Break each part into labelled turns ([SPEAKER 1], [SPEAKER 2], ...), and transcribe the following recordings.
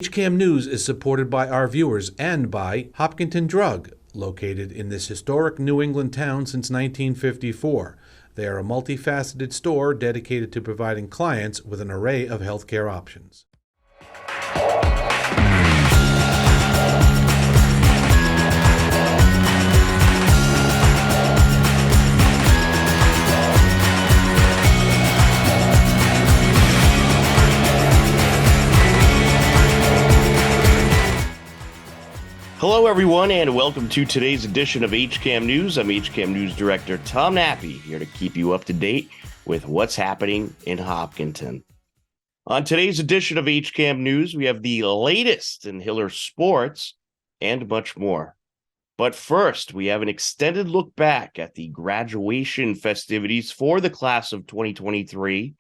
[SPEAKER 1] HCAM News is supported by our viewers and by Hopkinton Drug, located in this historic New England town since 1954. They are a multifaceted store dedicated to providing clients with an array of healthcare options.
[SPEAKER 2] Hello, everyone, and welcome to today's edition of HCAM News. I'm HCAM News Director Tom Nappy, here to keep you up to date with what's happening in Hopkinton. On today's edition of HCAM News, we have the latest in Hiller sports and much more. But first, we have an extended look back at the graduation festivities for the class of 2023.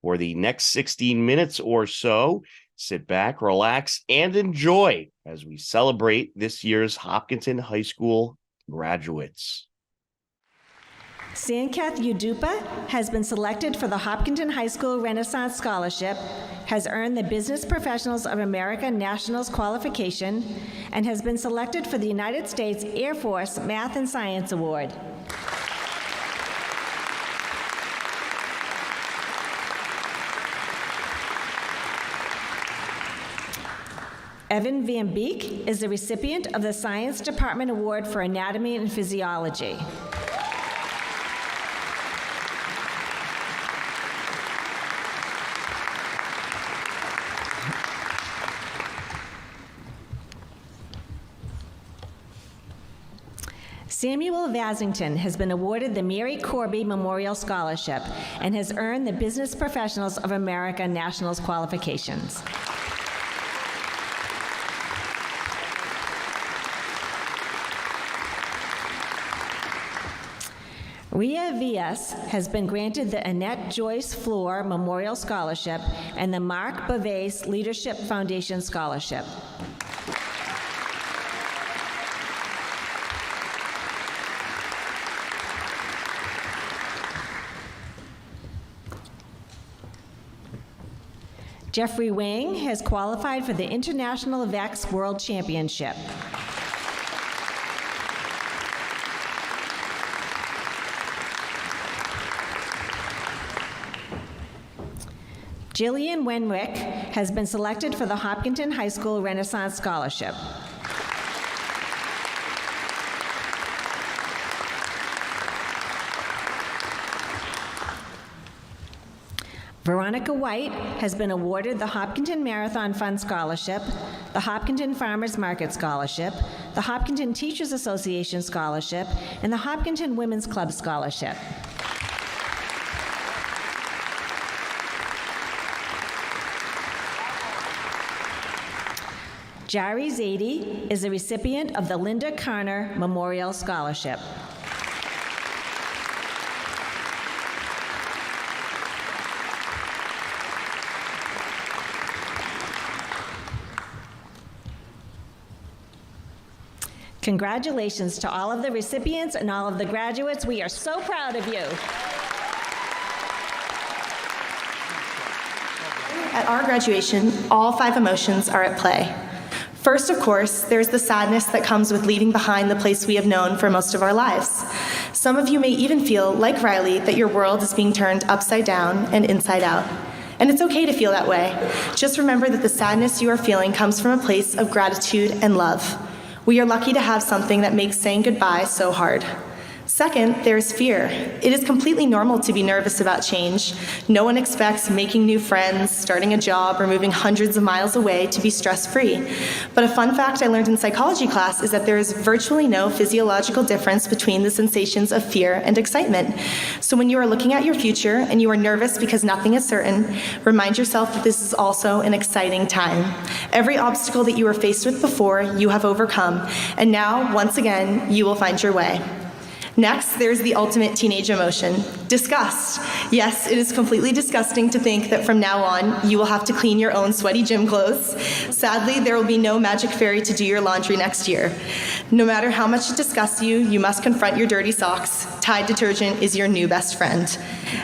[SPEAKER 2] For the next 16 minutes or so, sit back, relax, and enjoy as we celebrate this year's Hopkinton High School graduates.
[SPEAKER 3] Sankath Udupa has been selected for the Hopkinton High School Renaissance Scholarship, has earned the Business Professionals of America Nationals qualification, and has been selected for the United States Air Force Math and Science Award. Evan Van Beek is the recipient of the Science Department Award for Anatomy and Physiology. Samuel Vasington has been awarded the Mary Corby Memorial Scholarship and has earned the Business Professionals of America Nationals qualifications. Ria Villas has been granted the Annette Joyce Floor Memorial Scholarship and the Mark Bavais Leadership Foundation Scholarship. Jeffrey Wang has qualified for the International VEX World Championship. Jillian Wenrick has been selected for the Hopkinton High School Renaissance Scholarship. Veronica White has been awarded the Hopkinton Marathon Fund Scholarship, the Hopkinton Farmers Market Scholarship, the Hopkinton Teachers Association Scholarship, and the Hopkinton Women's Club Scholarship. Jari Zaidi is the recipient of the Linda Carner Memorial Scholarship. Congratulations to all of the recipients and all of the graduates. We are so proud of you.
[SPEAKER 4] At our graduation, all 5 emotions are at play. First, of course, there's the sadness that comes with leaving behind the place we have known for most of our lives. Some of you may even feel, like Riley, that your world is being turned upside down and inside out. And it's okay to feel that way. Just remember that the sadness you are feeling comes from a place of gratitude and love. We are lucky to have something that makes saying goodbye so hard. Second, there's fear. It is completely normal to be nervous about change. No one expects making new friends, starting a job, or moving hundreds of miles away to be stress-free. But a fun fact I learned in psychology class is that there is virtually no physiological difference between the sensations of fear and excitement. So when you are looking at your future and you are nervous because nothing is certain, remind yourself that this is also an exciting time. Every obstacle that you were faced with before, you have overcome. And now, once again, you will find your way. Next, there's the ultimate teenage emotion, Disgust. Yes, it is completely disgusting to think that from now on, you will have to clean your own sweaty gym clothes. Sadly, there will be no magic fairy to do your laundry next year. No matter how much it disgusts you, you must confront your dirty socks. Tide detergent is your new best friend.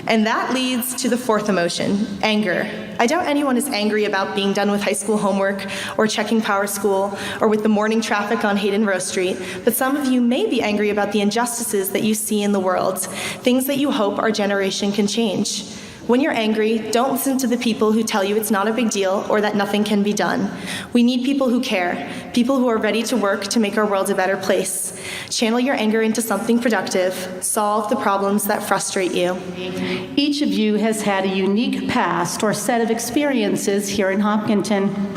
[SPEAKER 4] And that leads to the fourth emotion, anger. I doubt anyone is angry about being done with high school homework or checking Power School or with the morning traffic on Hayden Row Street, but some of you may be angry about the injustices that you see in the world, things that you hope our generation can change. When you're angry, don't listen to the people who tell you it's not a big deal or that nothing can be done. We need people who care, people who are ready to work to make our world a better place. Channel your anger into something productive. Solve the problems that frustrate you.
[SPEAKER 5] Each of you has had a unique past or set of experiences here in Hopkinton.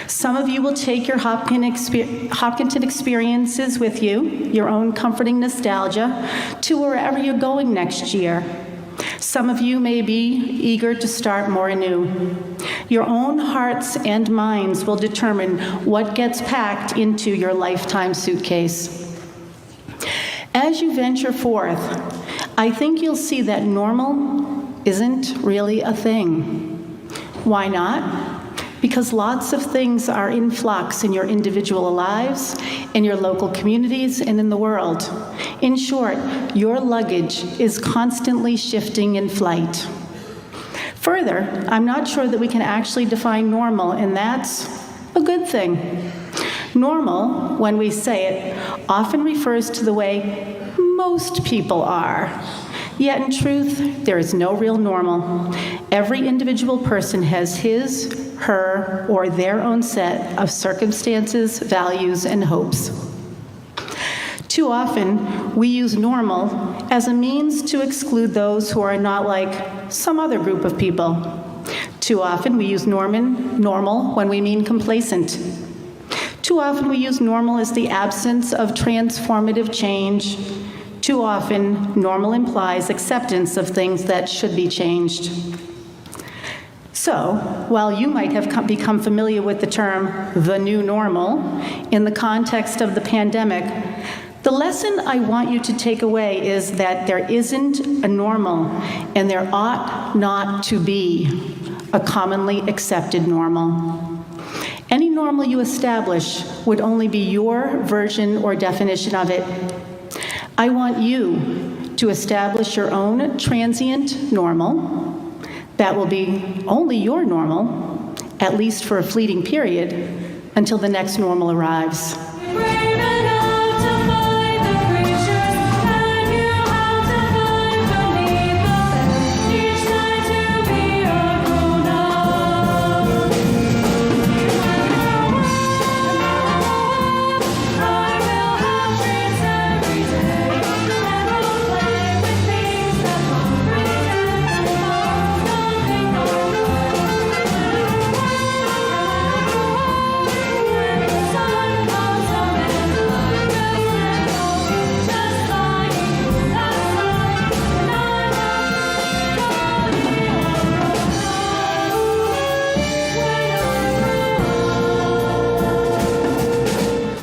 [SPEAKER 5] Some of you will take your Hopkinton experiences with you, your own comforting nostalgia, to wherever you're going next year. Some of you may be eager to start more anew. Your own hearts and minds will determine what gets packed into your lifetime suitcase. As you venture forth, I think you'll see that normal isn't really a thing. Why not? Because lots of things are in flux in your individual lives, in your local communities, and in the world. In short, your luggage is constantly shifting in flight. Further, I'm not sure that we can actually define normal, and that's a good thing. Normal, when we say it, often refers to the way most people are. Yet in truth, there is no real normal. Every individual person has his, her, or their own set of circumstances, values, and hopes. Too often, we use normal as a means to exclude those who are not like some other group of people. Too often, we use normal when we mean complacent. Too often, we use normal as the absence of transformative change. Too often, normal implies acceptance of things that should be changed. So, while you might have become familiar with the term the new normal in the context of the pandemic, the lesson I want you to take away is that there isn't a normal, and there ought not to be a commonly accepted normal. Any normal you establish would only be your version or definition of it. I want you to establish your own transient normal that will be only your normal, at least for a fleeting period, until the next normal arrives.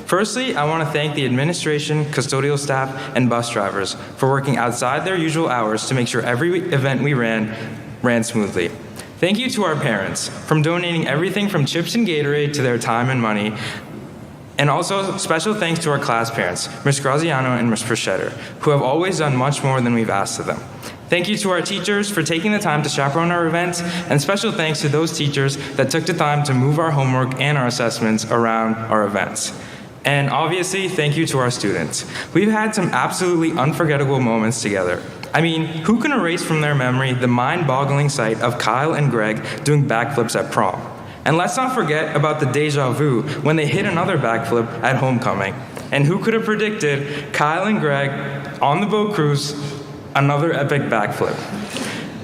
[SPEAKER 6] Firstly, I want to thank the administration, custodial staff, and bus drivers for working outside their usual hours to make sure every event we ran smoothly. Thank you to our parents, from donating everything from chips and Gatorade to their time and money. And also, special thanks to our class parents, Ms. Graziano and Ms. Frischetter, who have always done much more than we've asked of them. Thank you to our teachers for taking the time to chaperone our events, and special thanks to those teachers that took the time to move our homework and our assessments around our events. And obviously, thank you to our students. We've had some absolutely unforgettable moments together. I mean, who can erase from their memory the mind-boggling sight of Kyle and Greg doing backflips at prom? And let's not forget about the deja vu when they hit another backflip at homecoming. And who could have predicted Kyle and Greg on the boat cruise, another epic backflip?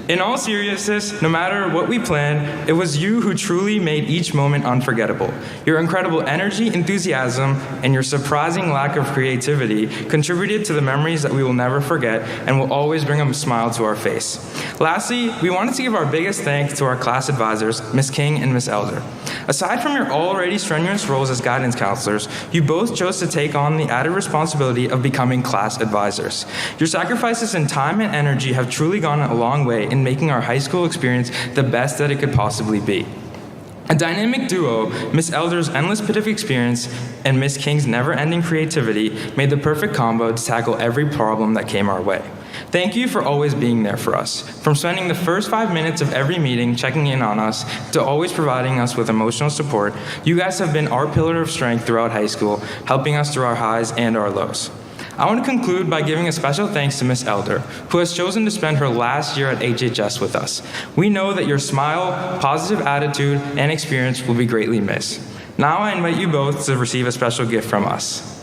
[SPEAKER 6] In all seriousness, no matter what we planned, it was you who truly made each moment unforgettable. Your incredible energy, enthusiasm, and your surprising lack of creativity contributed to the memories that we will never forget and will always bring a smile to our face. Lastly, we wanted to give our biggest thanks to our class advisors, Ms. King and Ms. Elder. Aside from your already strenuous roles as guidance counselors, you both chose to take on the added responsibility of becoming class advisors. Your sacrifices in time and energy have truly gone a long way in making our high school experience the best that it could possibly be. A dynamic duo, Miss Elder's endless pit of experience and Miss King's never-ending creativity made the perfect combo to tackle every problem that came our way. Thank you for always being there for us. From spending the first 5 minutes of every meeting checking in on us to always providing us with emotional support, you guys have been our pillar of strength throughout high school, helping us through our highs and our lows. I want to conclude by giving a special thanks to Miss Elder, who has chosen to spend her last year at HHS with us. We know that your smile, positive attitude, and experience will be greatly missed. Now I invite you both to receive a special gift from us.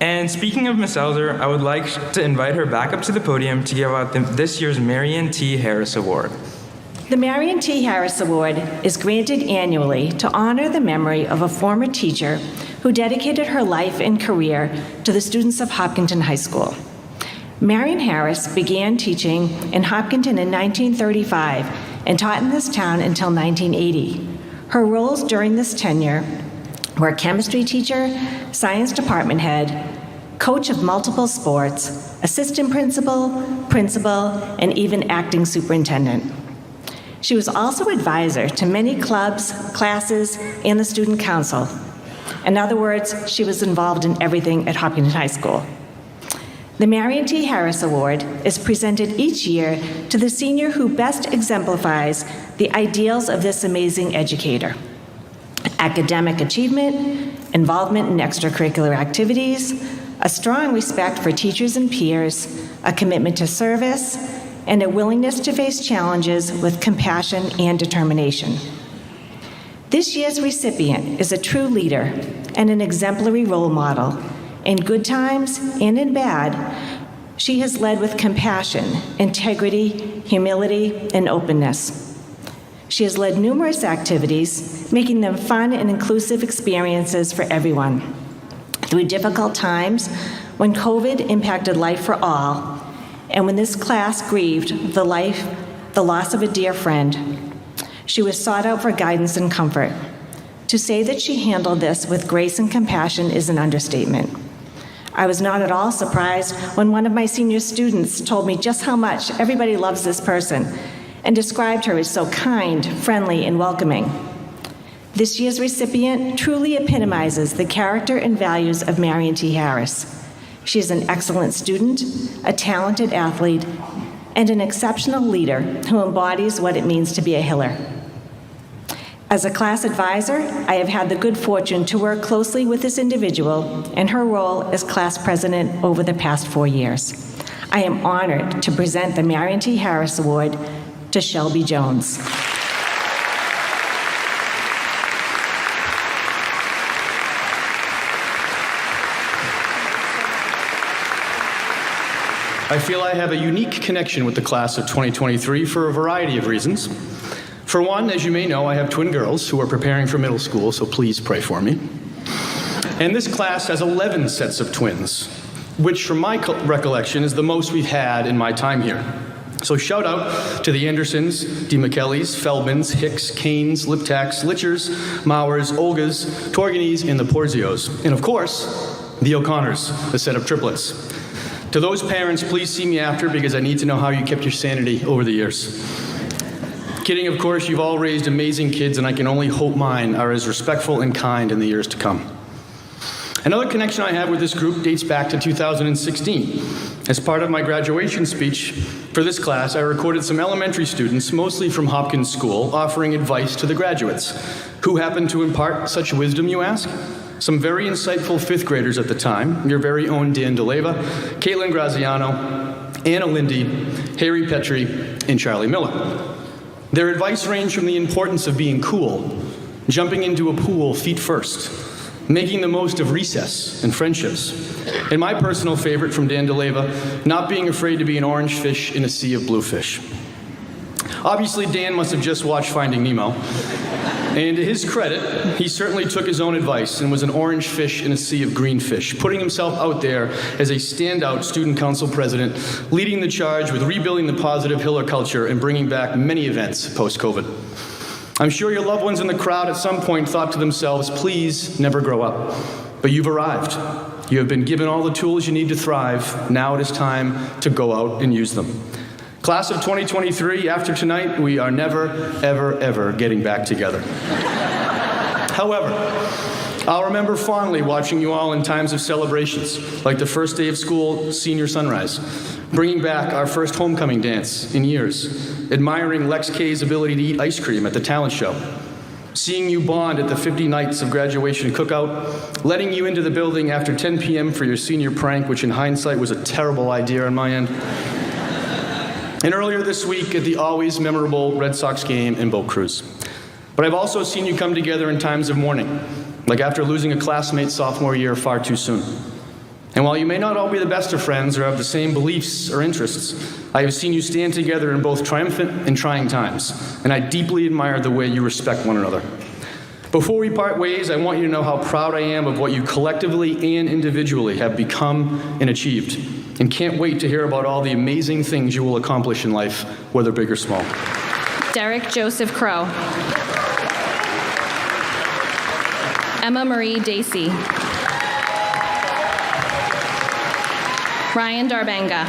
[SPEAKER 6] And speaking of Miss Elder, I would like to invite her back up to the podium to give out this year's Marion T. Harris Award.
[SPEAKER 3] The Marion T. Harris Award is granted annually to honor the memory of a former teacher who dedicated her life and career to the students of Hopkinton High School. Marion Harris began teaching in Hopkinton in 1935 and taught in this town until 1980. Her roles during this tenure were chemistry teacher, science department head, coach of multiple sports, assistant principal, and even acting superintendent. She was also advisor to many clubs, classes, and the student council. In other words, she was involved in everything at Hopkinton High School. The Marion T. Harris Award is presented each year to the senior who best exemplifies the ideals of this amazing educator. Academic achievement, involvement in extracurricular activities, a strong respect for teachers and peers, a commitment to service, and a willingness to face challenges with compassion and determination. This year's recipient is a true leader and an exemplary role model. In good times and in bad, she has led with compassion, integrity, humility, and openness. She has led numerous activities, making them fun and inclusive experiences for everyone. Through difficult times, when COVID impacted life for all, and when this class grieved the loss of a dear friend, she was sought out for guidance and comfort. To say that she handled this with grace and compassion is an understatement. I was not at all surprised when one of my senior students told me just how much everybody loves this person and described her as so kind, friendly, and welcoming. This year's recipient truly epitomizes the character and values of Marion T. Harris. She is an excellent student, a talented athlete, and an exceptional leader who embodies what it means to be a Hiller. As a class advisor, I have had the good fortune to work closely with this individual in her role as class president over the past 4 years. I am honored to present the Marion T. Harris Award to Shelby Jones.
[SPEAKER 7] I feel I have a unique connection with the class of 2023 for a variety of reasons. For one, as you may know, I have twin girls who are preparing for middle school, so please pray for me. And this class has 11 sets of twins, which from my recollection is the most we've had in my time here. So shout out to the Andersons, DeMcKellys, Feldmans, Hicks, Canes, Liptaks, Litchers, Mowers, Olgas, Torganese, and the Porzios. And of course, the O'Connors, the set of triplets. To those parents, please see me after because I need to know how you kept your sanity over the years. Kidding, of course, you've all raised amazing kids, and I can only hope mine are as respectful and kind in the years to come. Another connection I have with this group dates back to 2016. As part of my graduation speech for this class, I recorded some elementary students, mostly from Hopkins School, offering advice to the graduates. Who happened to impart such wisdom, you ask? Some very insightful fifth graders at the time, your very own Dan DeLeva, Caitlin Graziano, Anna Lindy, Harry Petrie, and Charlie Miller. Their advice ranged from the importance of being cool, jumping into a pool feet first, making the most of recess and friendships, and my personal favorite from Dan DeLeva, not being afraid to be an orange fish in a sea of bluefish. Obviously, Dan must have just watched Finding Nemo, and to his credit, he certainly took his own advice and was an orange fish in a sea of green fish, putting himself out there as a standout student council president, leading the charge with rebuilding the positive Hiller culture and bringing back many events post-COVID. I'm sure your loved ones in the crowd at some point thought to themselves, please never grow up. But you've arrived. You have been given all the tools you need to thrive. Now it is time to go out and use them. Class of 2023, after tonight, we are never, ever, ever getting back together. However, I'll remember fondly watching you all in times of celebrations, like the first day of school, senior sunrise, bringing back our first homecoming dance in years, admiring Lex K's ability to eat ice cream at the talent show, seeing you bond at the 50 nights of graduation cookout, letting you into the building after 10 p.m. for your senior prank, which in hindsight was a terrible idea on my end, and earlier this week at the always memorable Red Sox game and boat cruise. But I've also seen you come together in times of mourning, like after losing a classmate sophomore year far too soon. And while you may not all be the best of friends or have the same beliefs or interests, I have seen you stand together in both triumphant and trying times, and I deeply admire the way you respect one another. Before we part ways, I want you to know how proud I am of what you collectively and individually have become and achieved, and can't wait to hear about all the amazing things you will accomplish in life, whether big or small.
[SPEAKER 8] Derek Joseph Crow. Emma Marie Dacey. Ryan Darbenga.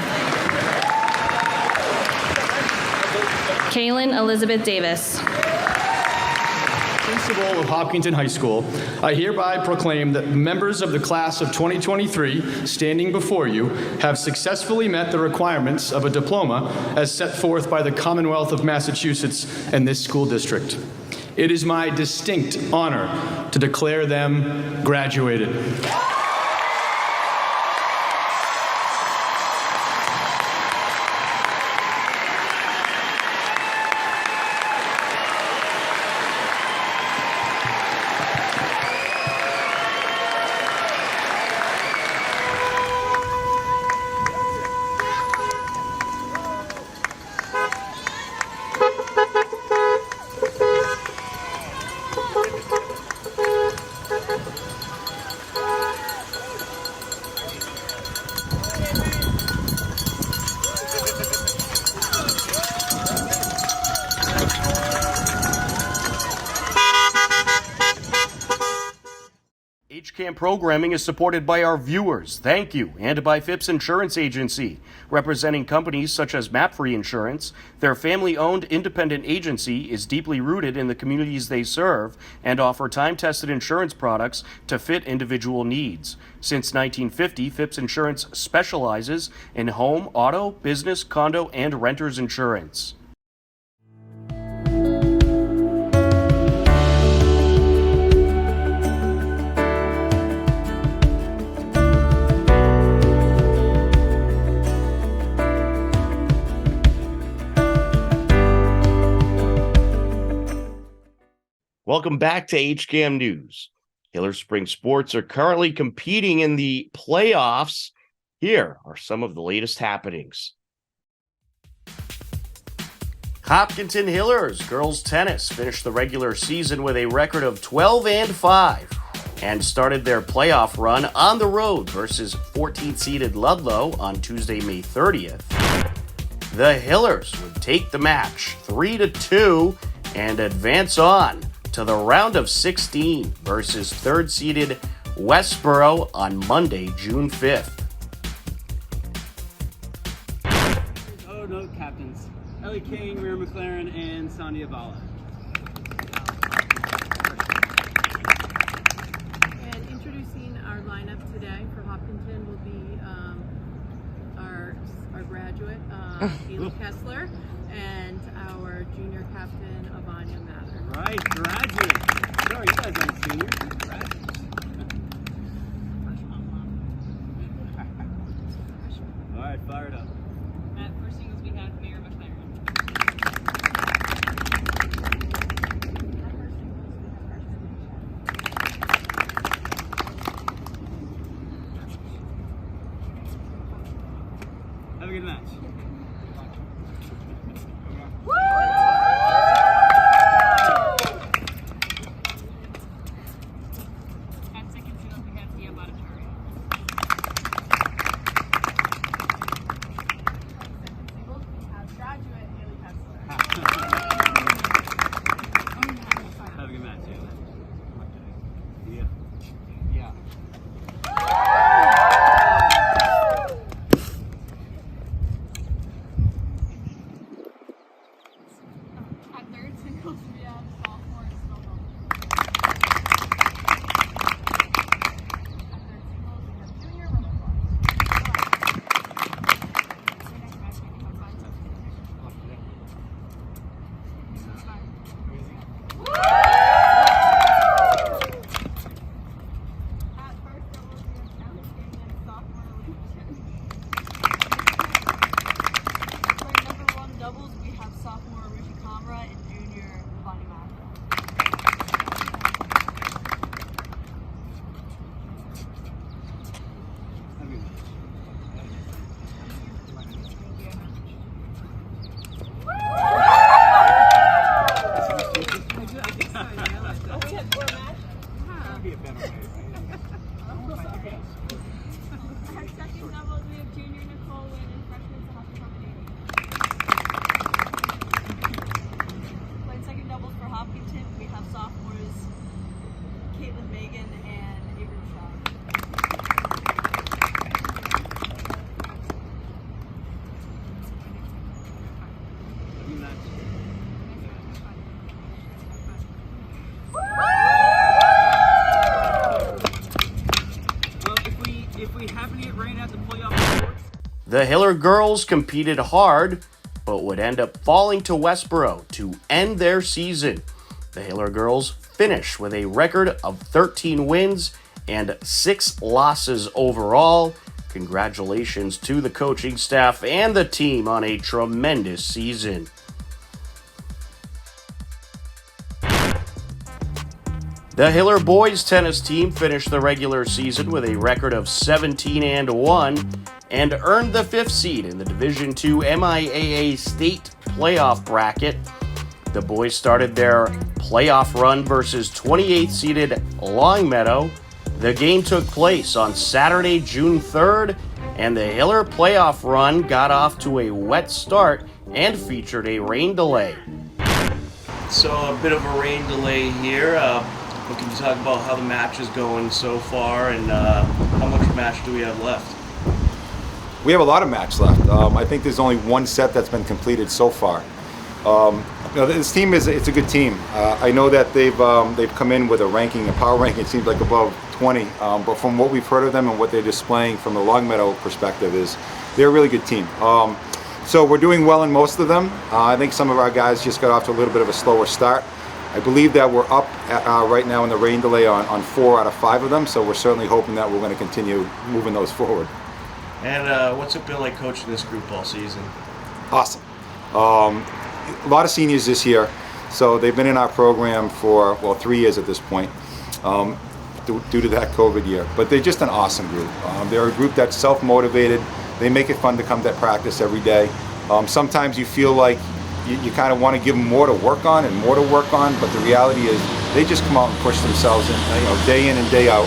[SPEAKER 8] Kaylin Elizabeth Davis.
[SPEAKER 7] Principal of Hopkinton High School, I hereby proclaim that members of the class of 2023 standing before you have successfully met the requirements of a diploma as set forth by the Commonwealth of Massachusetts and this school district. It is my distinct honor to declare them graduated.
[SPEAKER 2] HCAM programming is supported by our viewers, thank you, and by Phipps Insurance Agency, representing companies such as MapFree Insurance. Their family-owned independent agency is deeply rooted in the communities they serve and offer time-tested insurance products to fit individual needs. Since 1950, Phipps Insurance specializes in home, auto, business, condo, and renters insurance. Welcome back to HCAM News. Hiller Spring Sports are currently competing in the playoffs. Here are some of the latest happenings. Hopkinton Hillers girls tennis finished the regular season with a record of 12-5 and started their playoff run on the road versus 14th-seeded Ludlow on Tuesday, May 30th. The Hillers would take the match 3-2 and advance on to the round of 16 versus third-seeded Westboro on Monday, June 5th.
[SPEAKER 9] Oh, no, captains. Ellie King, Rhea McLaren, and Sonia Bala.
[SPEAKER 10] And introducing our lineup our graduate, Haley Kessler, and our junior captain, Avanya Mather.
[SPEAKER 9] Right, graduate. Sorry, you guys aren't seniors. You're graduates. All right, fire it up.
[SPEAKER 10] At First Singles, we have Mayor McLaren.
[SPEAKER 9] Have a good match.
[SPEAKER 10] At second field, we have Dia Bhattacharya. Graduate Haley Kessler.
[SPEAKER 9] Have a good match, Haley. Yeah. Yeah.
[SPEAKER 10] At third singles, we have sophomore Snowball. At third singles, we have junior Rumble. At first doubles, we have Ellie King and sophomore Alicia. For number one doubles, we have sophomore Rishi Kamra and junior Bonnie Mafra.
[SPEAKER 9] Have a good match. That'd be a better way,
[SPEAKER 10] At second doubles, we have junior Nicole Wynn and freshman Sahasha Chaminade. Playing second doubles for Hopkinton, we have sophomores Caitlin Megan and Avery Shaw.
[SPEAKER 9] Have a good match. Well, if we happen to get rain at the playoff sports,
[SPEAKER 2] The Hiller girls competed hard, but would end up falling to Westboro to end their season. The Hiller girls finish with a record of 13 wins and 6 losses overall. Congratulations to the coaching staff and the team on a tremendous season. The Hiller boys tennis team finished the regular season with a record of 17-1 and earned the 5th seed in the Division II MIAA state playoff bracket. The boys started their playoff run versus 28th seeded Longmeadow. The game took place on Saturday, June 3rd, and the Hiller playoff run got off to a wet start and featured a rain delay. So a bit of a rain delay here. What can you talk about how the match is going so far, and how much match do we have left?
[SPEAKER 11] We have a lot of match left. I think there's only one set that's been completed so far. This team it's a good team. I know that they've come in with a power ranking. It seems like above 20. But from what we've heard of them and what they're displaying from the Longmeadow perspective is they're a really good team. So we're doing well in most of them. I think some of our guys just got off to a little bit of a slower start. I believe that we're up right now in the rain delay on 4 out of 5 of them. So we're certainly hoping that we're going to continue moving those forward.
[SPEAKER 2] And what's it been like coaching this group all season?
[SPEAKER 11] Awesome. A lot of seniors this year, so they've been in our program for 3 years at this point, due to that COVID year. But they're just an awesome group. They're a group that's self-motivated. They make it fun to come to practice every day. Sometimes you feel like you kind of want to give them more to work on, but the reality is they just come out and push themselves day in and day out.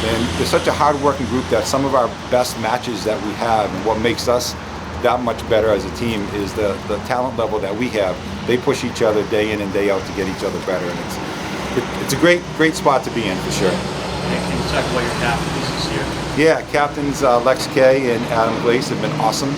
[SPEAKER 11] And they're such a hard-working group that some of our best matches that we have, and what makes us that much better as a team, is the talent level that we have. They push each other day in and day out to get each other better, and it's a great spot to be in for sure.
[SPEAKER 2] And can you talk about your captains this year?
[SPEAKER 11] Yeah, captains Lex Kay and Adam Glaze have been awesome.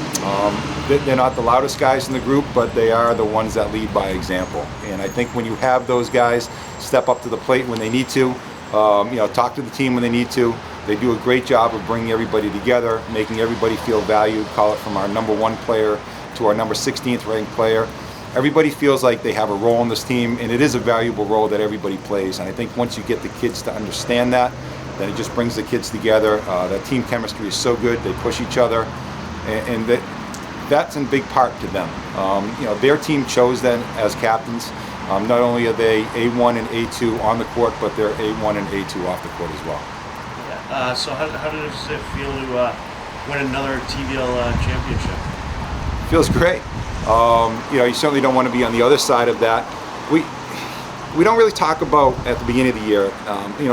[SPEAKER 11] They're not the loudest guys in the group, but they are the ones that lead by example. And I think when you have those guys step up to the plate when they need to, talk to the team when they need to, They do a great job of bringing everybody together, making everybody feel valued, call it from our number 1 player to our number 16th ranked player. Everybody feels like they have a role in this team, and it is a valuable role that everybody plays. And I think once you get the kids to understand that, then it just brings the kids together. The team chemistry is so good, they push each other, and that's in big part to them. Their team chose them as captains. Not only are they A1 and A2 on the court, but they're A1 and A2 off the court as well.
[SPEAKER 2] Yeah. So how does it feel to win another TVL championship?
[SPEAKER 11] Feels great. You certainly don't want to be on the other side of that. We don't really talk about at the beginning of the year,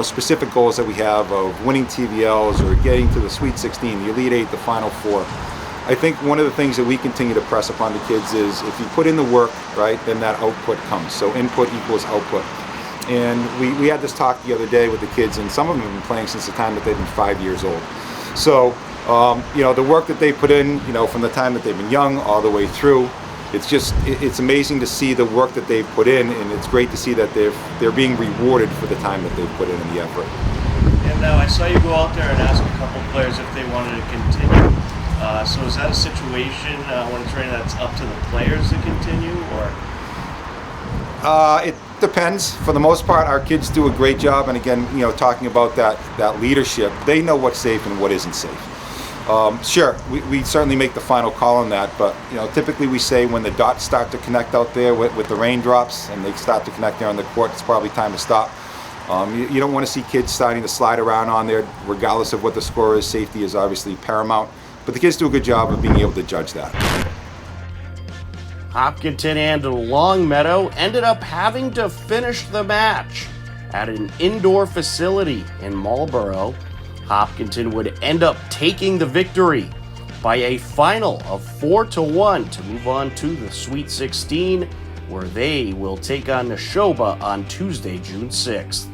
[SPEAKER 11] specific goals that we have of winning TVLs or getting to the Sweet 16, the Elite 8, the Final Four. I think one of the things that we continue to press upon the kids is if you put in the work, right, then that output comes. So input equals output. And we had this talk the other day with the kids, and some of them have been playing since the time that they've been 5 years old. So, the work that they put in, from the time that they've been young all the way through, it's amazing to see the work that they've put in, and it's great to see that they're being rewarded for the time that they've put in the effort.
[SPEAKER 2] And now I saw you go out there and ask a couple players if they wanted to continue. So is that a situation when it's raining that's up to the players to continue, or?
[SPEAKER 11] It depends. For the most part, our kids do a great job, and again, talking about that leadership, they know what's safe and what isn't safe. Sure, we certainly make the final call on that, but typically we say when the dots start to connect out there with the raindrops and they start to connect there on the court, it's probably time to stop. You don't want to see kids starting to slide around on there, regardless of what the score is. Safety is obviously paramount, but the kids do a good job of being able to judge that.
[SPEAKER 2] Hopkinton and Longmeadow ended up having to finish the match at an indoor facility in Marlborough. Hopkinton would end up taking the victory by a final of 4-1 to move on to the Sweet 16, where they will take on Neshoba on Tuesday, June 6th.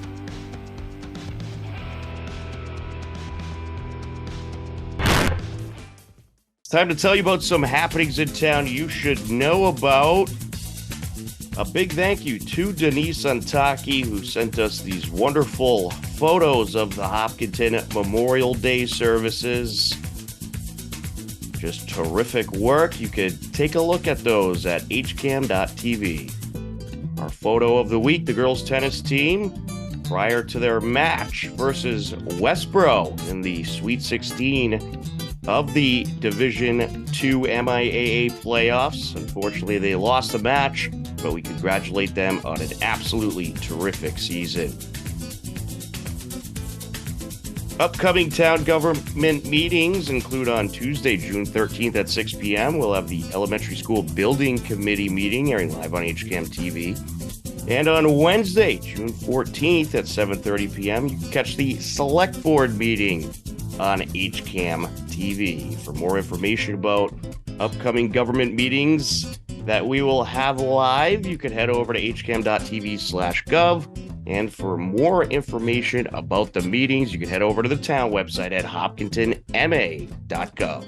[SPEAKER 2] It's time to tell you about some happenings in town you should know about. A big thank you to Denise Antaki, who sent us these wonderful photos of the Hopkinton Memorial Day services. Just terrific work. You could take a look at those at hcam.tv. Our photo of the week, the girls tennis team, prior to their match versus Westboro in the Sweet 16 of the Division II MIAA playoffs. Unfortunately, they lost the match, but we congratulate them on an absolutely terrific season. Upcoming town government meetings include on Tuesday, June 13th at 6 p.m. We'll have the Elementary School Building Committee meeting airing live on HCAM TV. And on Wednesday, June 14th at 7:30 p.m., you can catch the Select Board meeting on HCAM TV. For more information about upcoming government meetings that we will have live, you can head over to hcam.tv/gov. And for more information about the meetings, you can head over to the town website at hopkintonma.gov.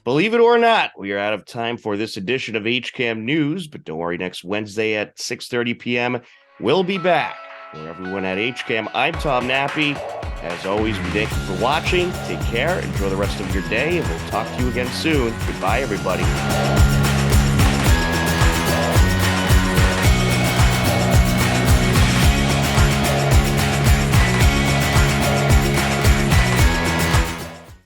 [SPEAKER 2] Believe it or not, we are out of time for this edition of HCAM News, but don't worry, next Wednesday at 6:30 p.m., we'll be back. For everyone at HCAM, I'm Tom Nappy. As always, we thank you for watching. Take care, enjoy the rest of your day, and we'll talk to you again soon. Goodbye, everybody.